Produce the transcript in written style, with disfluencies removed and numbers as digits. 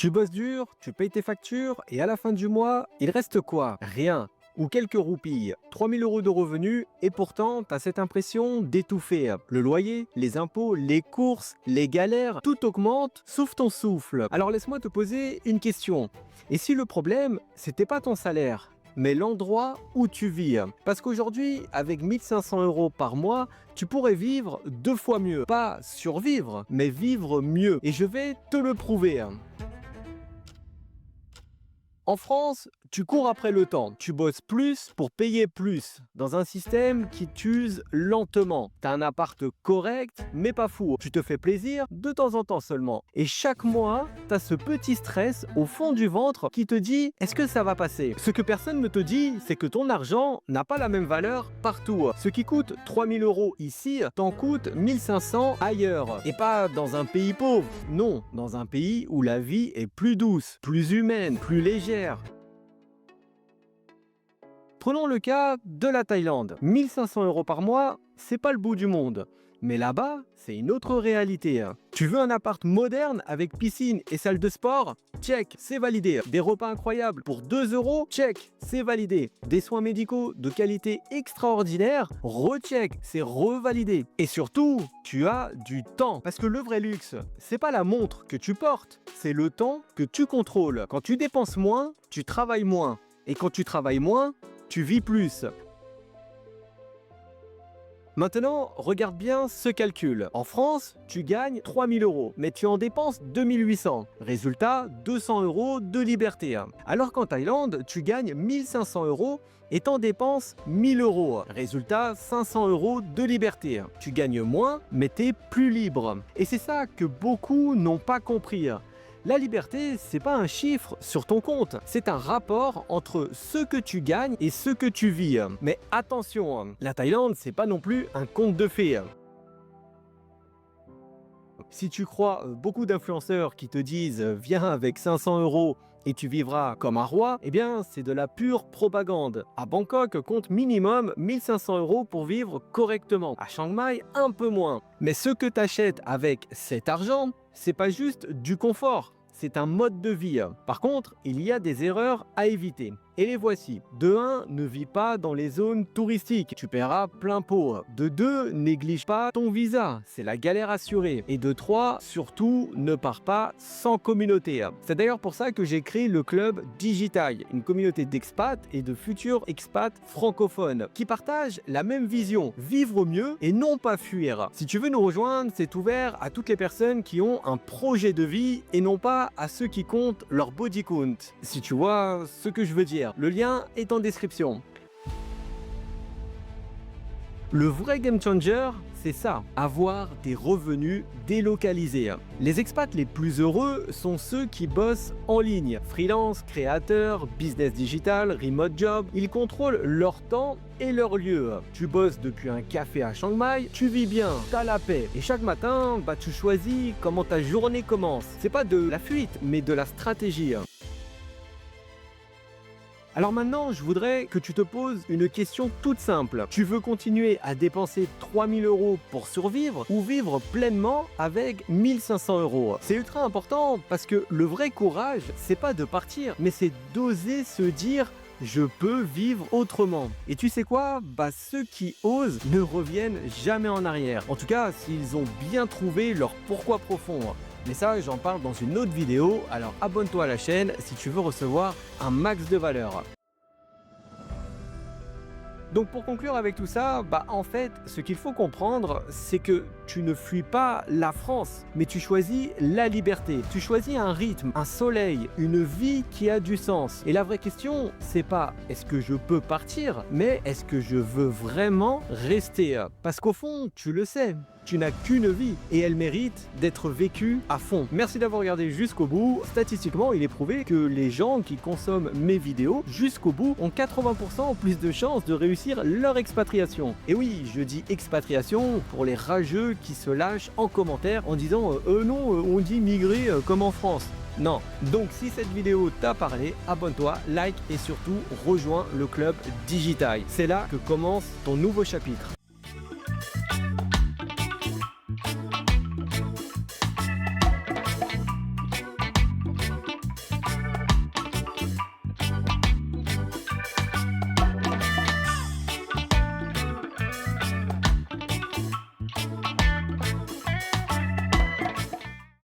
Tu bosses dur, tu payes tes factures et à la fin du mois, il reste quoi? Rien. Ou quelques roupies, 3000 euros de revenus et pourtant tu as cette impression d'étouffer. Le loyer, les impôts, les courses, les galères, tout augmente sauf ton souffle. Alors laisse-moi te poser une question. Et si le problème, c'était pas ton salaire, mais l'endroit où tu vis? Parce qu'aujourd'hui, avec 1500 euros par mois, tu pourrais vivre 2 fois mieux. Pas survivre, mais vivre mieux. Et je vais te le prouver. En France, tu cours après le temps, tu bosses plus pour payer plus, dans un système qui t'use lentement. T'as un appart correct, mais pas fou. Tu te fais plaisir de temps en temps seulement. Et chaque mois, t'as ce petit stress au fond du ventre qui te dit « est-ce que ça va passer ?» Ce que personne ne te dit, c'est que ton argent n'a pas la même valeur partout. Ce qui coûte 3000 euros ici, t'en coûte 1500 ailleurs. Et pas dans un pays pauvre, non, dans un pays où la vie est plus douce, plus humaine, plus légère. Prenons le cas de la Thaïlande. 1500 euros par mois, c'est pas le bout du monde. Mais là-bas, c'est une autre réalité. Tu veux un appart moderne avec piscine et salle de sport? Check, c'est validé. Des repas incroyables pour 2 euros? Check, c'est validé. Des soins médicaux de qualité extraordinaire? Recheck, c'est revalidé. Et surtout, tu as du temps. Parce que le vrai luxe, c'est pas la montre que tu portes, c'est le temps que tu contrôles. Quand tu dépenses moins, tu travailles moins. Et quand tu travailles moins, tu vis plus. Maintenant, regarde bien ce calcul. En France, tu gagnes 3000 euros, mais tu en dépenses 2800. Résultat, 200 euros de liberté. Alors qu'en Thaïlande, tu gagnes 1500 euros et t'en dépenses 1000 euros. Résultat, 500 euros de liberté. Tu gagnes moins, mais t'es plus libre. Et c'est ça que beaucoup n'ont pas compris. La liberté, c'est pas un chiffre sur ton compte, c'est un rapport entre ce que tu gagnes et ce que tu vis. Mais attention, la Thaïlande, c'est pas non plus un conte de fées. Si tu crois beaucoup d'influenceurs qui te disent « viens avec 500 euros et tu vivras comme un roi », eh bien c'est de la pure propagande. À Bangkok, compte minimum 1500 euros pour vivre correctement. À Chiang Mai, un peu moins. Mais ce que tu achètes avec cet argent, c'est pas juste du confort, c'est un mode de vie. Par contre, il y a des erreurs à éviter. Et les voici. De 1, ne vis pas dans les zones touristiques, tu paieras plein pot. De 2, néglige pas ton visa, c'est la galère assurée. Et de 3, surtout, ne pars pas sans communauté. C'est d'ailleurs pour ça que j'ai créé le club Digitai, une communauté d'expats et de futurs expats francophones qui partagent la même vision, vivre mieux et non pas fuir. Si tu veux nous rejoindre, c'est ouvert à toutes les personnes qui ont un projet de vie et non pas à ceux qui comptent leur body count. Si tu vois ce que je veux dire. Le lien est en description. Le vrai game changer, c'est ça, avoir des revenus délocalisés. Les expats les plus heureux sont ceux qui bossent en ligne. Freelance, créateurs, business digital, remote job, ils contrôlent leur temps et leur lieu. Tu bosses depuis un café à Chiang Mai, tu vis bien, t'as la paix. Et chaque matin, tu choisis comment ta journée commence. C'est pas de la fuite, mais de la stratégie. Alors maintenant, je voudrais que tu te poses une question toute simple. Tu veux continuer à dépenser 3000 euros pour survivre ou vivre pleinement avec 1500 euros? C'est ultra important parce que le vrai courage, c'est pas de partir, mais c'est d'oser se dire je peux vivre autrement. Et tu sais quoi? Ceux qui osent ne reviennent jamais en arrière. En tout cas, s'ils ont bien trouvé leur pourquoi profond. Mais ça, j'en parle dans une autre vidéo, alors abonne-toi à la chaîne si tu veux recevoir un max de valeur. Donc pour conclure avec tout ça, en fait, ce qu'il faut comprendre, c'est que tu ne fuis pas la France, mais tu choisis la liberté. Tu choisis un rythme, un soleil, une vie qui a du sens. Et la vraie question, c'est pas est-ce que je peux partir, mais est-ce que je veux vraiment rester? Parce qu'au fond, tu le sais, tu n'as qu'une vie et elle mérite d'être vécue à fond. Merci d'avoir regardé jusqu'au bout. Statistiquement, il est prouvé que les gens qui consomment mes vidéos jusqu'au bout ont 80% plus de chances de réussir leur expatriation. Et oui, je dis expatriation pour les rageux qui se lâchent en commentaire en disant non, on dit migrer comme en France. Non. Donc si cette vidéo t'a parlé, abonne-toi, like et surtout rejoins le club Digitai. C'est là que commence ton nouveau chapitre.